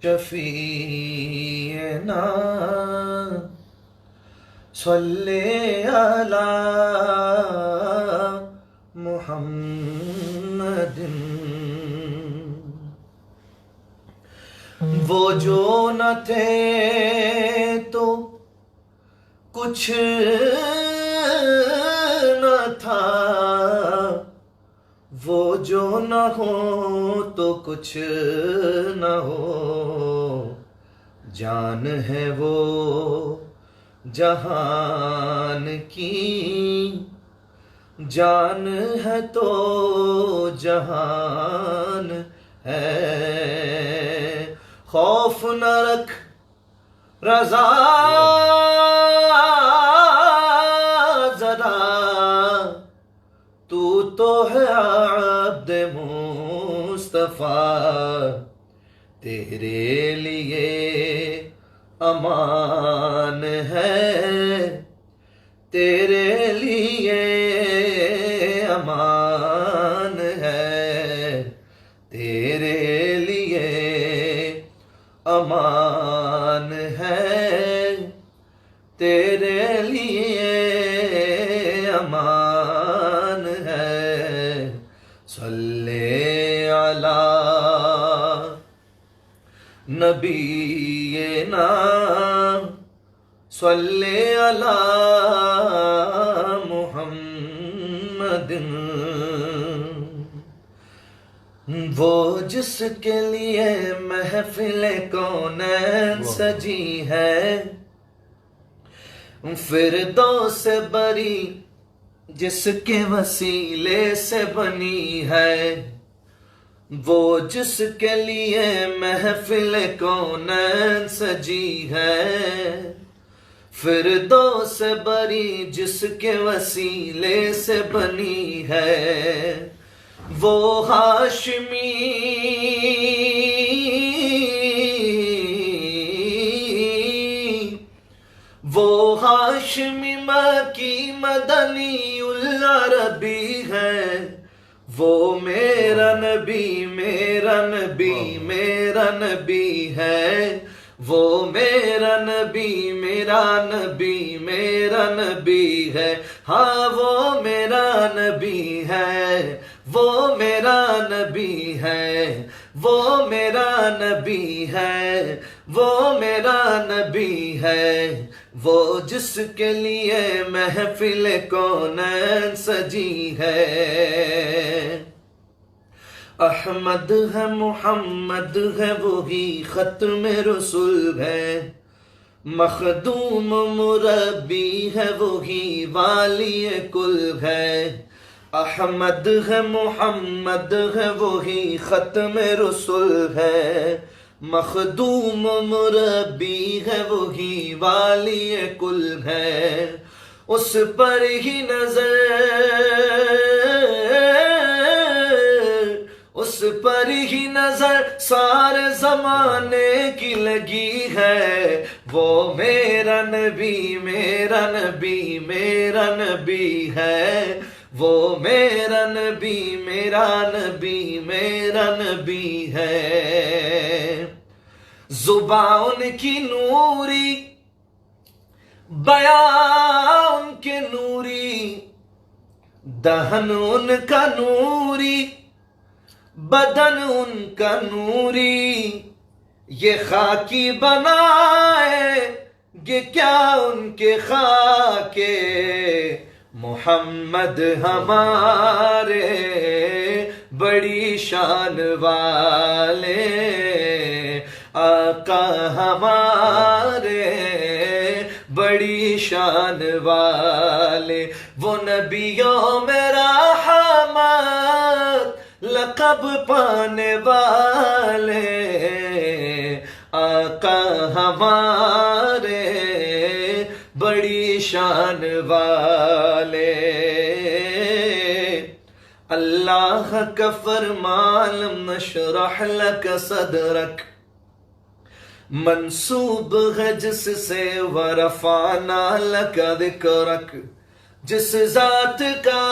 शफीना सल्ले अला मुहम्मदिन। वो जो न थे तो कुछ न था, वो जो न हो तो कुछ न हो। जान है वो जहान की, जान है तो जहान है। खौफ न रख रज़ा जरा, तू तो है अब्द मुस्तफा। तेरे लिए अमान है, तेरे लिए अमान है, तेरे लिए अमान है, तेरे लिए अमान है। सल्ले अला नबीना सल्ले अला मुहम्मदिन। वो जिसके लिए महफिले कौनैन सजी है, फिरदौस से बरी जिसके वसीले से बनी है। वो जिसके लिए महफिल कौनैन सजी है, फिरदौस से बरी जिसके वसीले से बनी है। वो हाशमी वो हाशमी मकी मदनी उल अरबी है। वो मेरा नबी मेरा नबी मेरा नबी है। वो मेरा नबी मेरा नबी मेरा नबी है। हाँ वो मेरा नबी है, वो मेरा नबी है, वो मेरा नबी है, वो मेरा नबी है। वो जिसके लिए महफिल कौनैन सजी है। अहमद है मोहम्मद है वही खत्म रसूल है। मखदूम मुरब्बी है वही वाली कुल है। अहमद है मोहम्मद है वही खत्म रसूल है। मखदूम मुरब्बी है वही वाली कुल है। उस पर ही नजर उस पर ही नजर सारे जमाने की लगी है। वो मेरा नबी मेरा नबी मेरा नबी है। वो मेरा नबी मेरा नबी मेरा नबी है। जुबान उनकी नूरी, बयान उनके नूरी, दहन उनका नूरी, बदन उनका नूरी। ये खाकी बनाए ये क्या उनके खाके। मोहम्मद हमारे बड़ी शान वाले। आका हमारे बड़ी शान वाले। वो नबियों में रहमत लक़ब पाने वाले। आका हमारे बड़ी शान वाले। अल्लाह का फरमान नशरह लक सदरक मंसूब है जिससे वरफाना लक दिक्रक। जिस जात का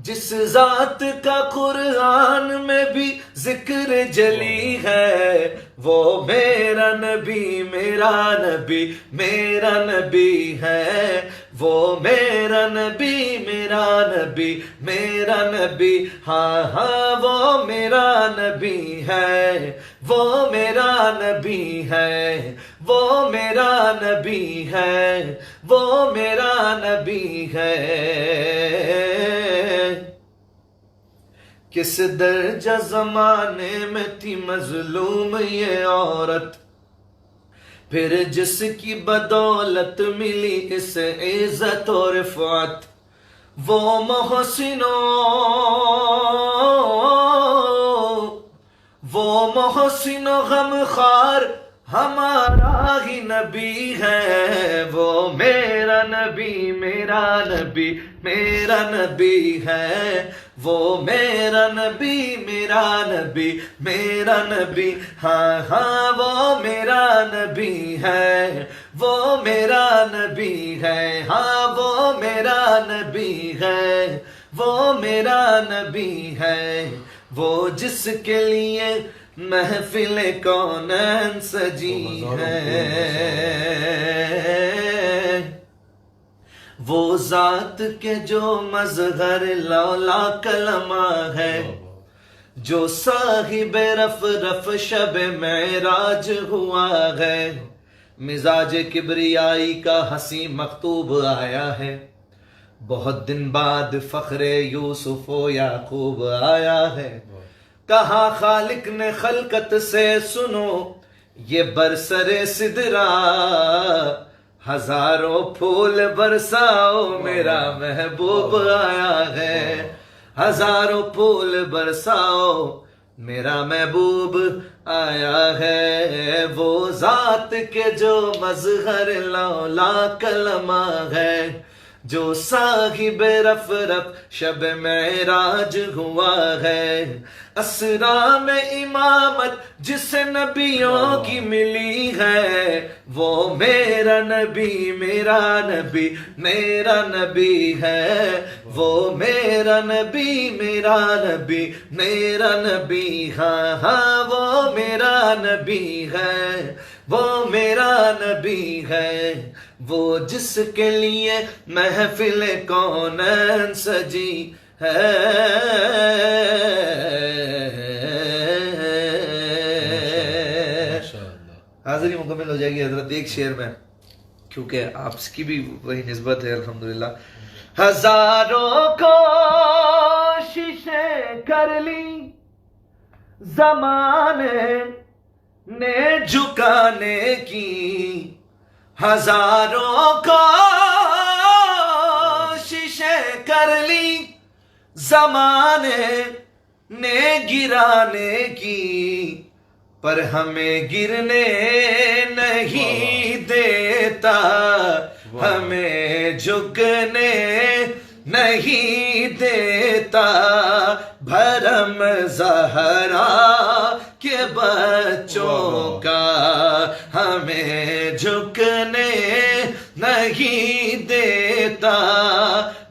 जिस जात का कुरान में भी जिक्र जली है, वो मेरा नबी मेरा नबी मेरा नबी है, वो मेरा नबी मेरा नबी मेरा नबी, हाँ हाँ वो मेरा नबी है, वो मेरा नबी है, वो मेरा नबी है, वो मेरा नबी है। किस दर्जा जमाने में थी मजलूम ये औरत, फिर जिसकी बदौलत मिली इस इज्जत और रिफ़अत, वो मोहसिनो गमखार हमारा ही नबी है, वो मेरा नबी मेरा नबी मेरा नबी है, वो मेरा नबी मेरा नबी मेरा नबी, हाँ हाँ वो मेरा नबी है, वो मेरा नबी है, हाँ वो मेरा नबी है, वो मेरा नबी है, वो जिसके लिए महफिल कौनैन सजी है, वो जात के जो मज़हर लौला कलमा है, जो साहिब रफ रफ शब मेराज हुआ है, मिजाज किब्रियाई का हसी मकतूब आया है, बहुत दिन बाद फख्रे यूसुफ व याकूब आया है, कहा खालिक ने खलकत से सुनो ये बरसरे सिदरा, हजारों फूल बरसाओ मेरा महबूब आया है, हजारों फूल बरसाओ मेरा महबूब आया है, वो जात के जो मज़हर लौला कलमा है, जो साहिब रफ रफ शब मेराज हुआ है, असरा में इमामत जिसे नबियों की मिली है, वो मेरा नबी मेरा नबी मेरा नबी है, वो मेरा नबी मेरा नबी मेरा नबी, हाँ हाँ वो मेरा नबी है, वो मेरा नबी है, वो जिसके लिए महफिल कौनैन सजी है। हाज़िरी मुकम्मल हो जाएगी हजरत एक शेर में, क्योंकि आपकी भी वही निस्बत है अल्हम्दुलिल्लाह। हजारों कोशिशें कर ली ज़माने ने झुकाने की, हजारों कोशिशें कर ली ज़माने ने गिराने की, पर हमें गिरने नहीं देता, हमें झुकने नहीं देता, भरम ज़हरा के बच्चों का हमें झुकने नहीं देता,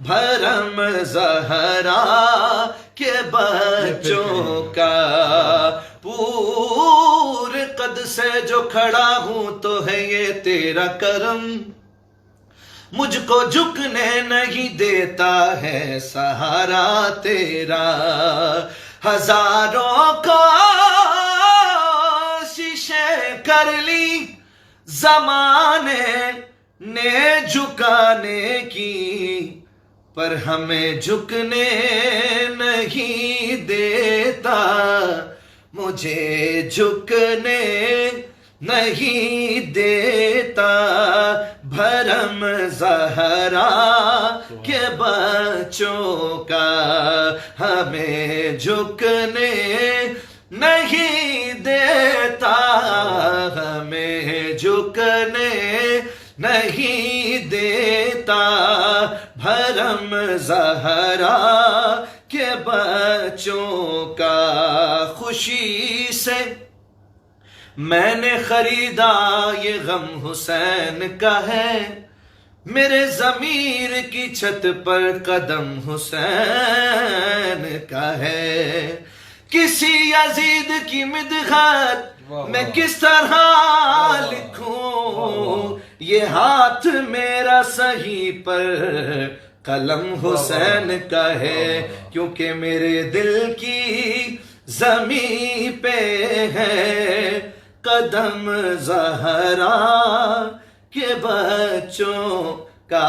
भरम ज़हरा के बच्चों का। पूरे कद से जो खड़ा हूं तो है ये तेरा करम, मुझको झुकने नहीं देता है सहारा तेरा, हजारों कोशिशें कर ली ज़माने ने झुकाने की, पर हमें झुकने नहीं देता, मुझे झुकने नहीं देता, भरम ज़हरा के बच्चों का हमें झुकने नहीं देता, हमें झुकने नहीं देता, भरम ज़हरा के बच्चों का। खुशी से मैंने खरीदा ये गम हुसैन का है, मेरे जमीर की छत पर कदम हुसैन का है। किसी यजीद की मिदहत मैं किस तरह लिखूं, ये हाथ मेरा सही पर कलम हुसैन का है। क्योंकि मेरे दिल की जमी पे है कदम ज़हरा के बच्चों का।